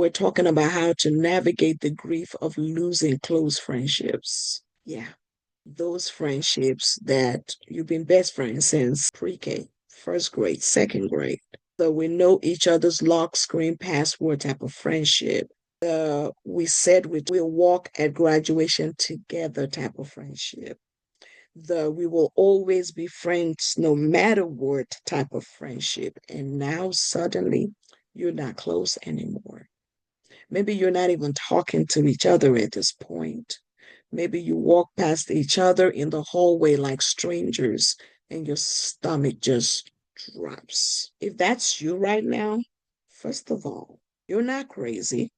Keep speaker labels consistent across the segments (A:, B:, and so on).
A: We're talking about how to navigate the grief of losing close friendships. Yeah, those friendships that you've been best friends since pre-K, first grade, second grade. So we know each other's lock screen password type of friendship. We said we'll walk at graduation together type of friendship. The we will always be friends no matter what type of friendship. And now suddenly you're not close anymore. Maybe you're not even talking to each other at this point. Maybe you walk past each other in the hallway like strangers and your stomach just drops. If that's you right now, first of all, you're not crazy,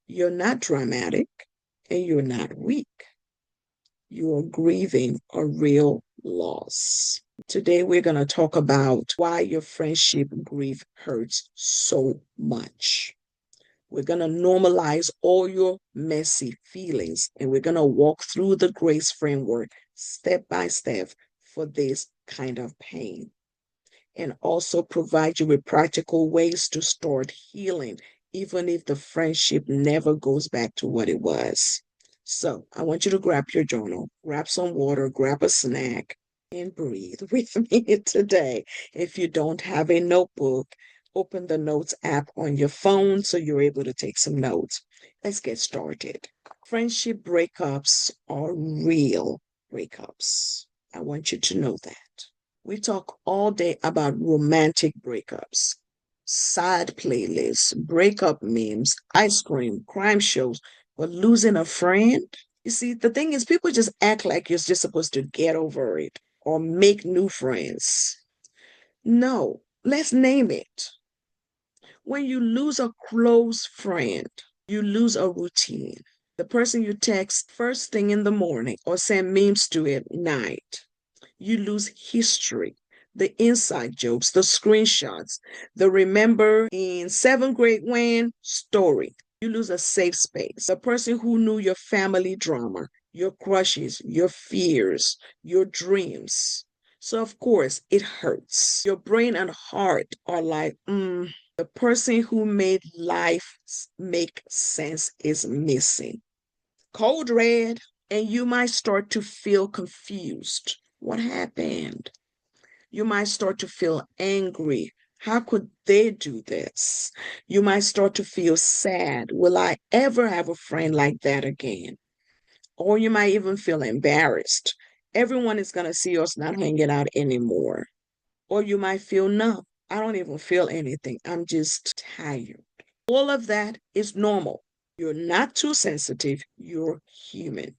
A: you're not dramatic, and you're not weak. You are grieving a real loss. Today, we're going to talk about why your friendship grief hurts so much. We're going to normalize all your messy feelings and we're going to walk through the grace framework step by step for this kind of pain and also provide you with practical ways to start healing, even if the friendship never goes back to what it was. So I want you to grab your journal, grab some water, grab a snack, and breathe with me today. If you don't have a notebook, open the notes app on your phone so you're able to take some notes. Let's get started. Friendship breakups are real breakups. I want you to know that. We talk all day about romantic breakups, sad playlists, breakup memes, ice cream, crime shows, but losing a friend? You see, the thing is, people just act like you're just supposed to get over it or make new friends. No, let's name it. When you lose a close friend, you lose a routine. The person you text first thing in the morning or send memes to at night. You lose history, the inside jokes, the screenshots, the remember in seventh grade when story. You lose a safe space, the person who knew your family drama, your crushes, your fears, your dreams. So, of course, it hurts. Your brain and heart are like, the person who made life make sense is missing. Cold red, and you might start to feel confused. What happened? You might start to feel angry. How could they do this? You might start to feel sad. Will I ever have a friend like that again? Or you might even feel embarrassed. Everyone is going to see us not hanging out anymore. Or you might feel numb. I don't even feel anything. I'm just tired. All of that is normal. You're not too sensitive. You're human.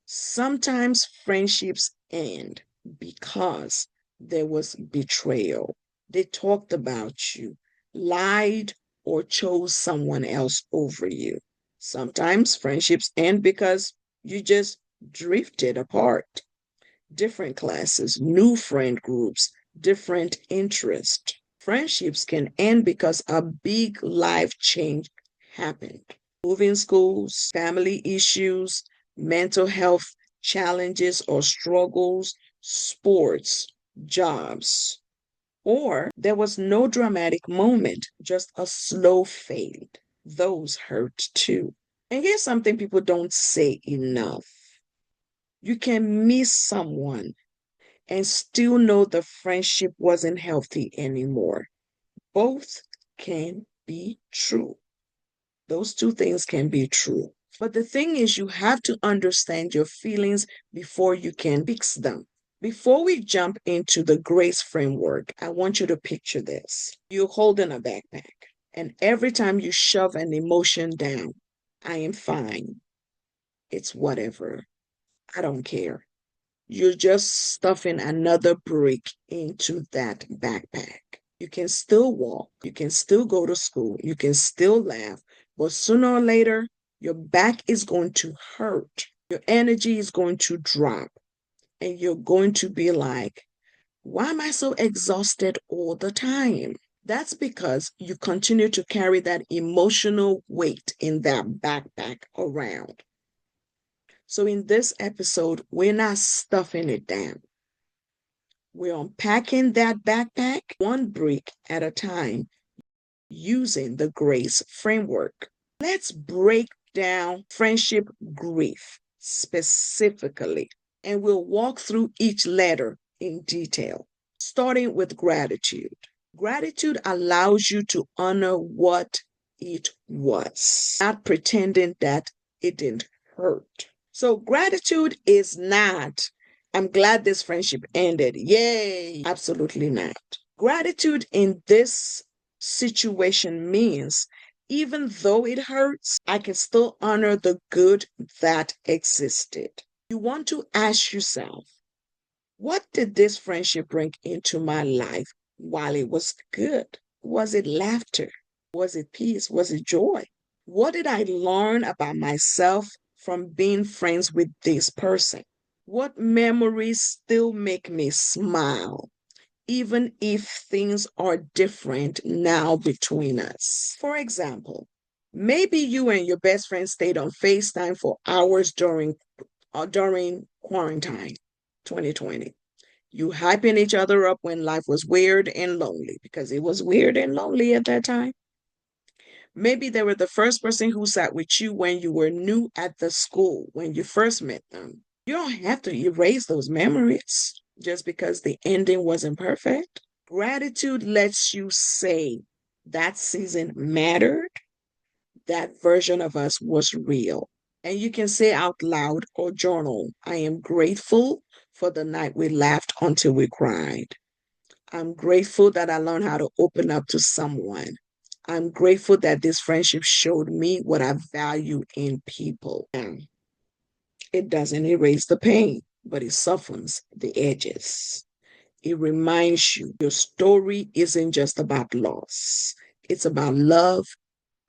A: Sometimes friendships end because there was betrayal. They talked about you, lied, or chose someone else over you. Sometimes friendships end because you just drifted apart. Different classes, new friend groups, different interests. Friendships can end because a big life change happened. Moving schools, family issues, mental health challenges or struggles, sports, jobs. Or there was no dramatic moment, just a slow fade. Those hurt too. And here's something people don't say enough. You can miss someone and still know the friendship wasn't healthy anymore. Both can be true. Those two things can be true. But the thing is, you have to understand your feelings before you can fix them. Before we jump into the grace framework, I want you to picture this. You're holding a backpack, and every time you shove an emotion down, I am fine. It's whatever. I don't care. You're just stuffing another brick into that backpack. You can still walk, you can still go to school, you can still laugh, but sooner or later, your back is going to hurt. Your energy is going to drop, and you're going to be like, why am I so exhausted all the time? That's because you continue to carry that emotional weight in that backpack around. So, in this episode, we're not stuffing it down. We're unpacking that backpack one brick at a time. using the GRACE framework. Let's break down friendship grief specifically, and we'll walk through each letter in detail, starting with gratitude. Gratitude allows you to honor what it was, not pretending that it didn't hurt. So, gratitude is not, I'm glad this friendship ended. Yay! Absolutely not. Gratitude in this situation means even though it hurts, I can still honor the good that existed. You want to ask yourself, what did this friendship bring into my life while it was good? Was it laughter? Was it peace? Was it joy? What did I learn about myself from being friends with this person? What memories still make me smile, even if things are different now between us? For example, maybe you and your best friend stayed on FaceTime for hours during quarantine 2020. You hyping each other up when life was weird and lonely, because it was weird and lonely at that time. Maybe they were the first person who sat with you when you were new at the school, when you first met them. You don't have to erase those memories just because the ending wasn't perfect. Gratitude lets you say that season mattered, that version of us was real. And you can say out loud or journal, I am grateful for the night we laughed until we cried. I'm grateful that I learned how to open up to someone. I'm grateful that this friendship showed me what I value in people. And it doesn't erase the pain, but it softens the edges. It reminds you your story isn't just about loss, it's about love,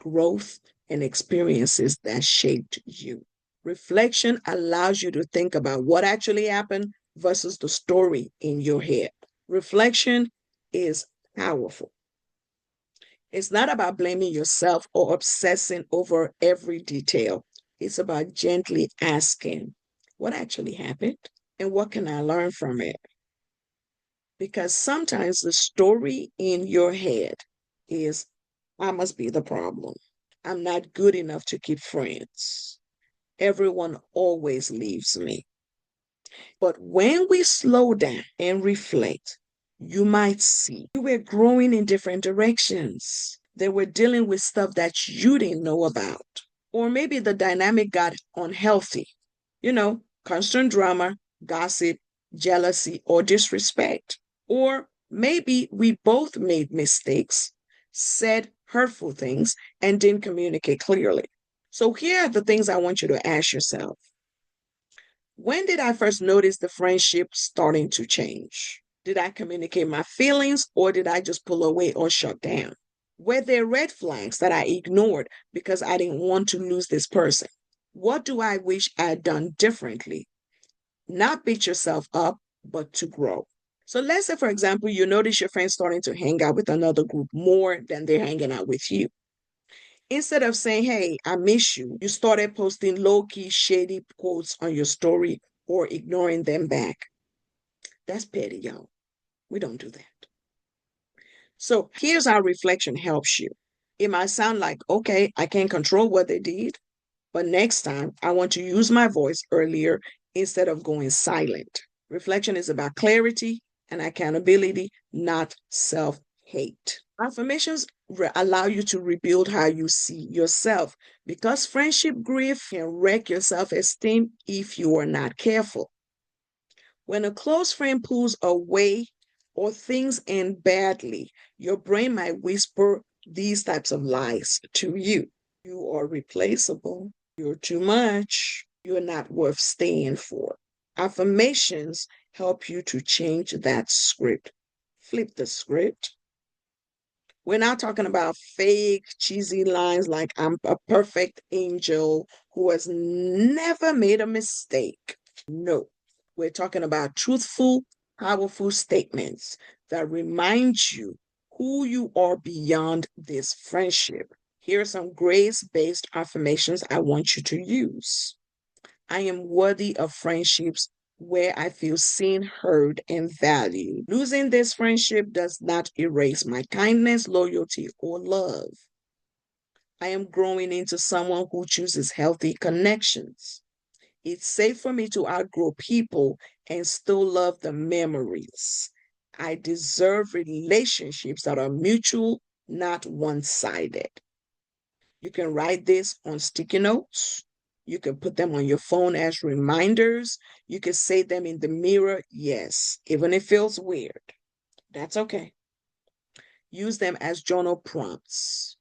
A: growth, and experiences that shaped you. Reflection allows you to think about what actually happened versus the story in your head. Reflection is powerful. It's not about blaming yourself or obsessing over every detail. It's about gently asking, what actually happened and what can I learn from it? Because sometimes the story in your head is, I must be the problem. I'm not good enough to keep friends. Everyone always leaves me. But when we slow down and reflect, you might see you were growing in different directions. They were dealing with stuff that you didn't know about. Or maybe the dynamic got unhealthy. Constant drama, gossip, jealousy, or disrespect. Or maybe we both made mistakes, said hurtful things, and didn't communicate clearly. So here are the things I want you to ask yourself. When did I first notice the friendship starting to change? Did I communicate my feelings or did I just pull away or shut down? Were there red flags that I ignored because I didn't want to lose this person? What do I wish I had done differently? Not beat yourself up, but to grow. So let's say, for example, you notice your friend starting to hang out with another group more than they're hanging out with you. Instead of saying, hey, I miss you, you started posting low-key shady quotes on your story or ignoring them back. That's petty, y'all. We don't do that. So here's how reflection helps you. It might sound like, okay, I can't control what they did, but next time I want to use my voice earlier instead of going silent. Reflection is about clarity and accountability, not self-hate. Affirmations allow you to rebuild how you see yourself, because friendship grief can wreck your self-esteem if you are not careful. When a close friend pulls away or things end badly, your brain might whisper these types of lies to you. You are replaceable. You're too much. You're not worth staying for. Affirmations help you to change that script. Flip the script. We're not talking about fake, cheesy lines like I'm a perfect angel who has never made a mistake. No, we're talking about truthful, powerful statements that remind you who you are beyond this friendship. Here are some grace-based affirmations I want you to use. I am worthy of friendships where I feel seen, heard, and valued. Losing this friendship does not erase my kindness, loyalty, or love. I am growing into someone who chooses healthy connections. It's safe for me to outgrow people and still love the memories. I deserve relationships that are mutual, not one sided. You can write this on sticky notes. You can put them on your phone as reminders. You can say them in the mirror. Yes, even if it feels weird. That's okay. Use them as journal prompts.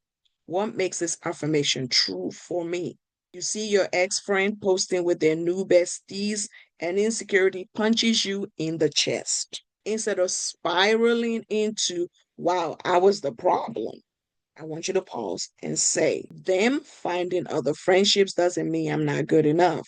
A: What makes this affirmation true for me? You see your ex-friend posting with their new besties, and insecurity punches you in the chest. Instead of spiraling into, wow, I was the problem, I want you to pause and say, them finding other friendships doesn't mean I'm not good enough.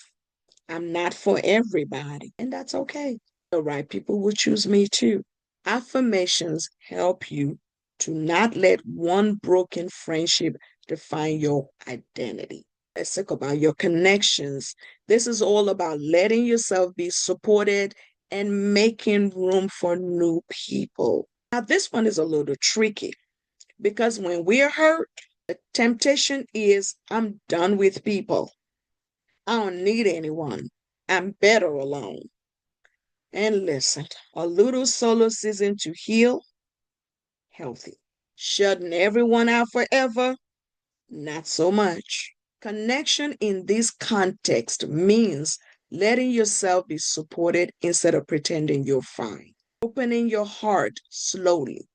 A: I'm not for everybody, and that's okay. The right people will choose me too. Affirmations help you to not let one broken friendship define your identity. Let's talk about your connections. This is all about letting yourself be supported and making room for new people. Now, this one is a little tricky because when we're hurt, the temptation is I'm done with people. I don't need anyone. I'm better alone. And listen, a little solo season to heal, healthy. Shutting everyone out forever, not so much. Connection in this context means letting yourself be supported instead of pretending you're fine. Opening your heart slowly,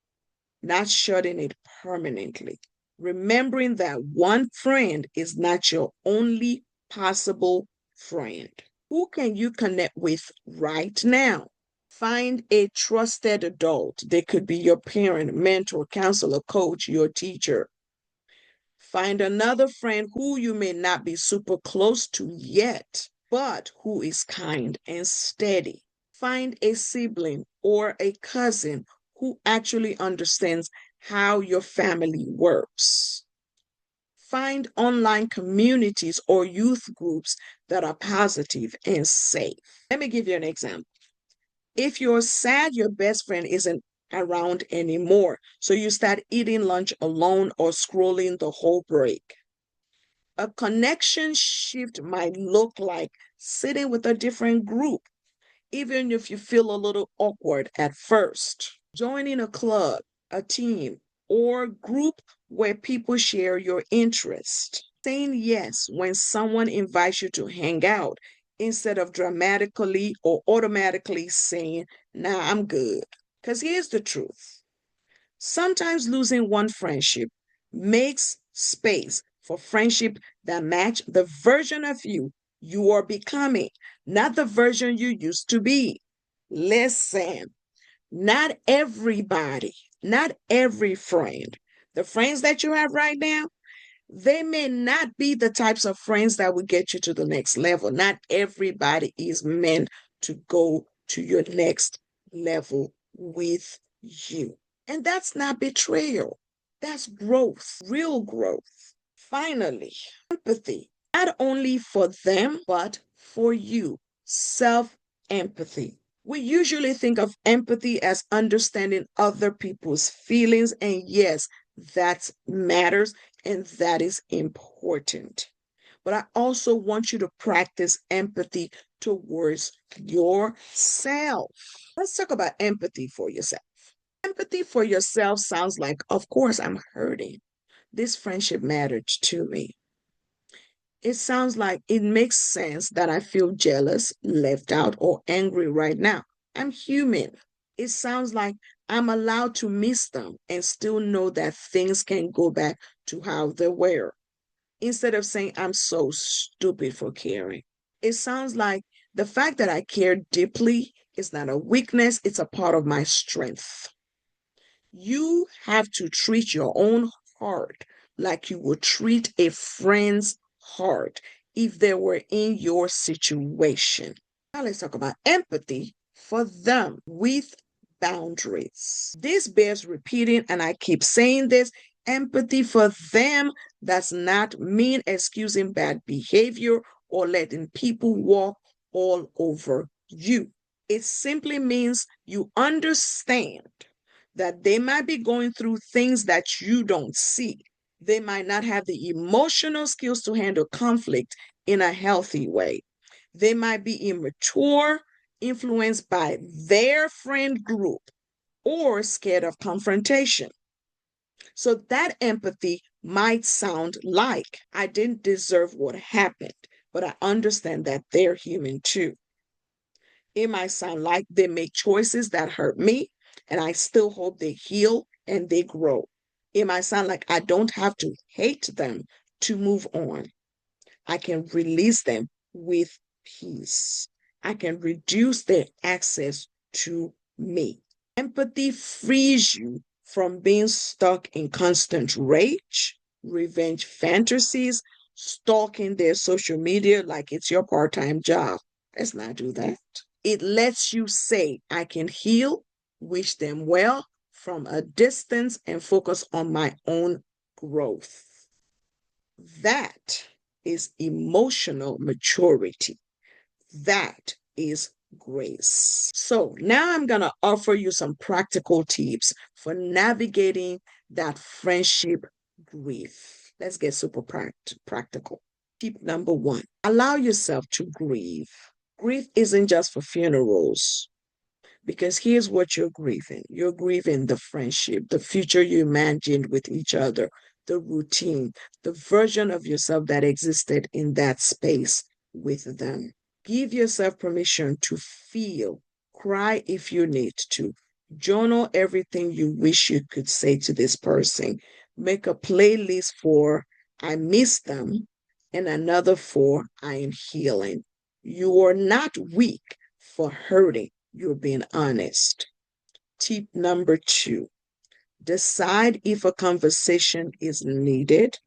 A: not shutting it permanently. Remembering that one friend is not your only possible friend. Who can you connect with right now? Find a trusted adult. They could be your parent, mentor, counselor, coach, your teacher. Find another friend who you may not be super close to yet, but who is kind and steady. Find a sibling or a cousin who actually understands how your family works. Find online communities or youth groups that are positive and safe. Let me give you an example. If you're sad your best friend isn't around anymore, so you start eating lunch alone or scrolling the whole break. A connection shift might look like sitting with a different group, even if you feel a little awkward at first. Joining a club, a team, or group where people share your interest. Saying yes when someone invites you to hang out instead of dramatically or automatically saying, nah, I'm good. Because here's the truth. Sometimes losing one friendship makes space for friendship that match the version of you are becoming, not the version you used to be. Listen, not everybody, not every friend, the friends that you have right now, they may not be the types of friends that will get you to the next level. Not everybody is meant to go to your next level with you. And that's not betrayal, that's growth, real growth. Finally, empathy, not only for them, but for you. Self empathy. We usually think of empathy as understanding other people's feelings, and yes, that matters and that is important. But I also want you to practice empathy towards yourself. Let's talk about empathy for yourself. Empathy for yourself sounds like, of course, I'm hurting. This friendship mattered to me. It sounds like it makes sense that I feel jealous, left out, or angry right now. I'm human. It sounds like I'm allowed to miss them and still know that things can go back to how they were. Instead of saying, I'm so stupid for caring. It sounds like the fact that I care deeply is not a weakness, it's a part of my strength. You have to treat your own heart like you would treat a friend's heart if they were in your situation. Now let's talk about empathy for them with boundaries. This bears repeating, and I keep saying this, empathy for them does not mean excusing bad behavior or letting people walk all over you. It simply means you understand that they might be going through things that you don't see. They might not have the emotional skills to handle conflict in a healthy way. They might be immature, influenced by their friend group, or scared of confrontation. So that empathy might sound like, I didn't deserve what happened, but I understand that they're human too. It might sound like they make choices that hurt me, and I still hope they heal and they grow. It might sound like I don't have to hate them to move on. I can release them with peace. I can reduce their access to me. Empathy frees you from being stuck in constant rage, revenge fantasies, stalking their social media like it's your part time job. Let's not do that. It lets you say, I can heal, wish them well from a distance, and focus on my own growth. That is emotional maturity. That is grace. So now I'm going to offer you some practical tips for navigating that friendship grief. Let's get super practical. Tip number one, allow yourself to grieve. Grief isn't just for funerals. Because here's what you're grieving. You're grieving the friendship, the future you imagined with each other, the routine, the version of yourself that existed in that space with them. Give yourself permission to feel, cry if you need to. Journal everything you wish you could say to this person. Make a playlist for I miss them and another for I am healing. You are not weak for hurting. You're being honest. Tip number two, decide if a conversation is needed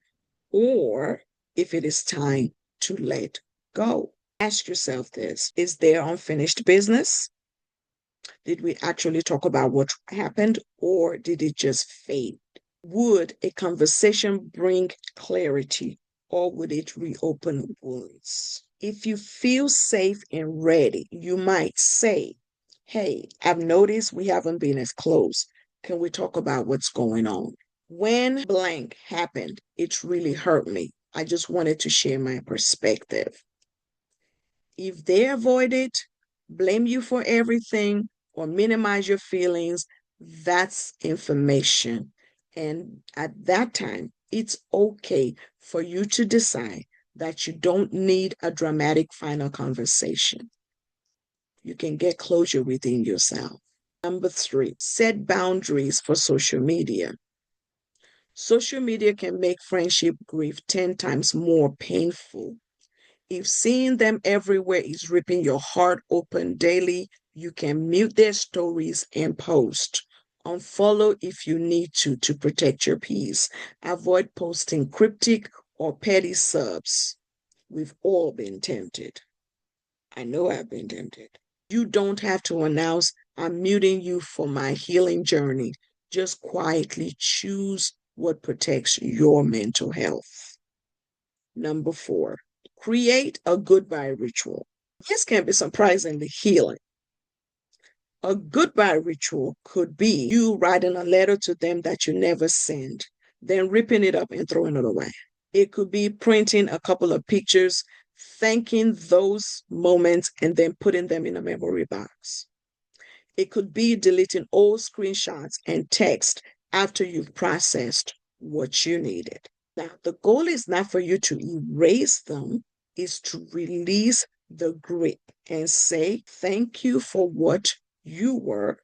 A: or if it is time to let go. Ask yourself this, is there unfinished business? Did we actually talk about what happened or did it just fade? Would a conversation bring clarity or would it reopen wounds? If you feel safe and ready, you might say, hey, I've noticed we haven't been as close. Can we talk about what's going on? When blank happened, it really hurt me. I just wanted to share my perspective. If they avoid it, blame you for everything, or minimize your feelings, that's information. And at that time, it's okay for you to decide that you don't need a dramatic final conversation. You can get closure within yourself. Number three, set boundaries for social media. Social media can make friendship grief 10 times more painful. If seeing them everywhere is ripping your heart open daily, you can mute their stories and post. Unfollow if you need to protect your peace. Avoid posting cryptic or petty subs. We've all been tempted. I know I've been tempted. You don't have to announce, I'm muting you for my healing journey. Just quietly choose what protects your mental health. Number four, create a goodbye ritual. This can be surprisingly healing. A goodbye ritual could be you writing a letter to them that you never sent, then ripping it up and throwing it away. It could be printing a couple of pictures, thanking those moments, and then putting them in a memory box. It could be deleting old screenshots and text after you've processed what you needed. Now, the goal is not for you to erase them, is to release the grip and say, thank you for what you were.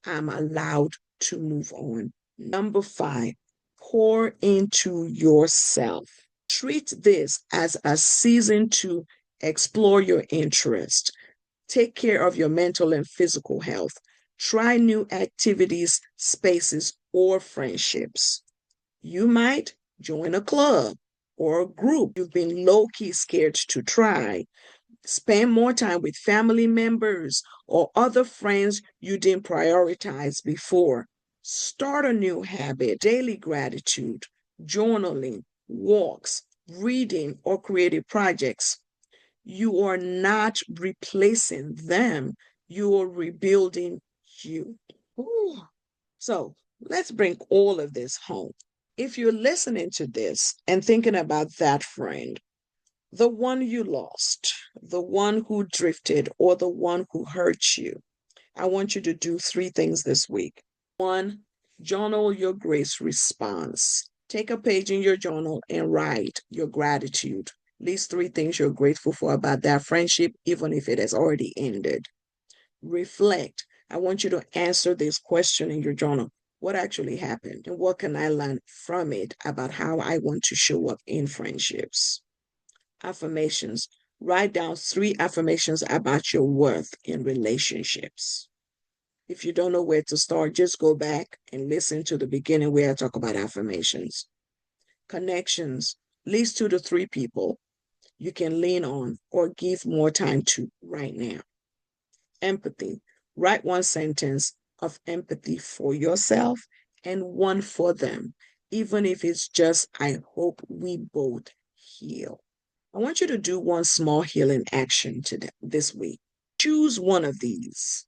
A: I'm allowed to move on. Number five, pour into yourself. Treat this as a season to explore your interest. Take care of your mental and physical health. Try new activities, spaces, or friendships. You might join a club or a group you've been low-key scared to try. Spend more time with family members or other friends you didn't prioritize before. Start a new habit, daily gratitude, journaling, walks, reading, or creative projects. You are not replacing them, you are rebuilding you. Ooh. So let's bring all of this home. If you're listening to this and thinking about that friend, the one you lost, the one who drifted, or the one who hurt you, I want you to do three things this week. One, journal your grace response. Take a page in your journal and write your gratitude. List three things you're grateful for about that friendship, even if it has already ended. Reflect. I want you to answer this question in your journal. What actually happened? And what can I learn from it about how I want to show up in friendships? Affirmations. Write down three affirmations about your worth in relationships. If you don't know where to start, just go back and listen to the beginning where I talk about affirmations. Connections. List 2 to 3 people you can lean on or give more time to right now. Empathy. Write one sentence of empathy for yourself and one for them, even if it's just, I hope we both heal. I want you to do one small healing action today, this week. Choose one of these.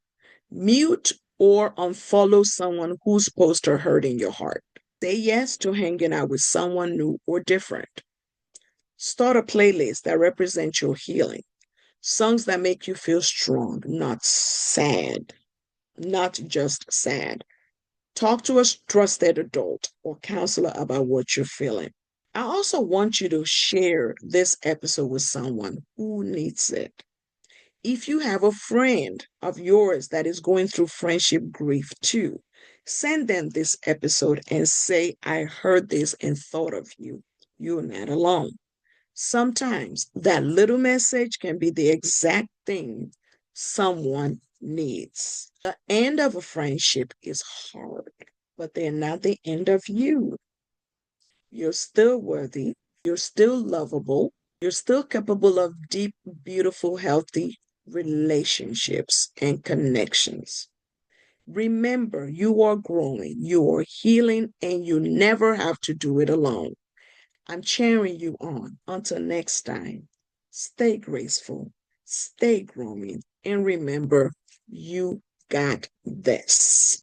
A: Mute or unfollow someone whose posts are hurting your heart. Say yes to hanging out with someone new or different. Start a playlist that represents your healing. Songs that make you feel strong, not sad, not just sad. Talk to a trusted adult or counselor about what you're feeling. I also want you to share this episode with someone who needs it. If you have a friend of yours that is going through friendship grief too, send them this episode and say, I heard this and thought of you. You're not alone. Sometimes that little message can be the exact thing someone needs. The end of a friendship is hard, but they're not the end of you. You're still worthy. You're still lovable. You're still capable of deep, beautiful, healthy relationships and connections. Remember, you are growing, you are healing, and you never have to do it alone. I'm cheering you on. Until next time, stay graceful, stay growing, and remember, you got this.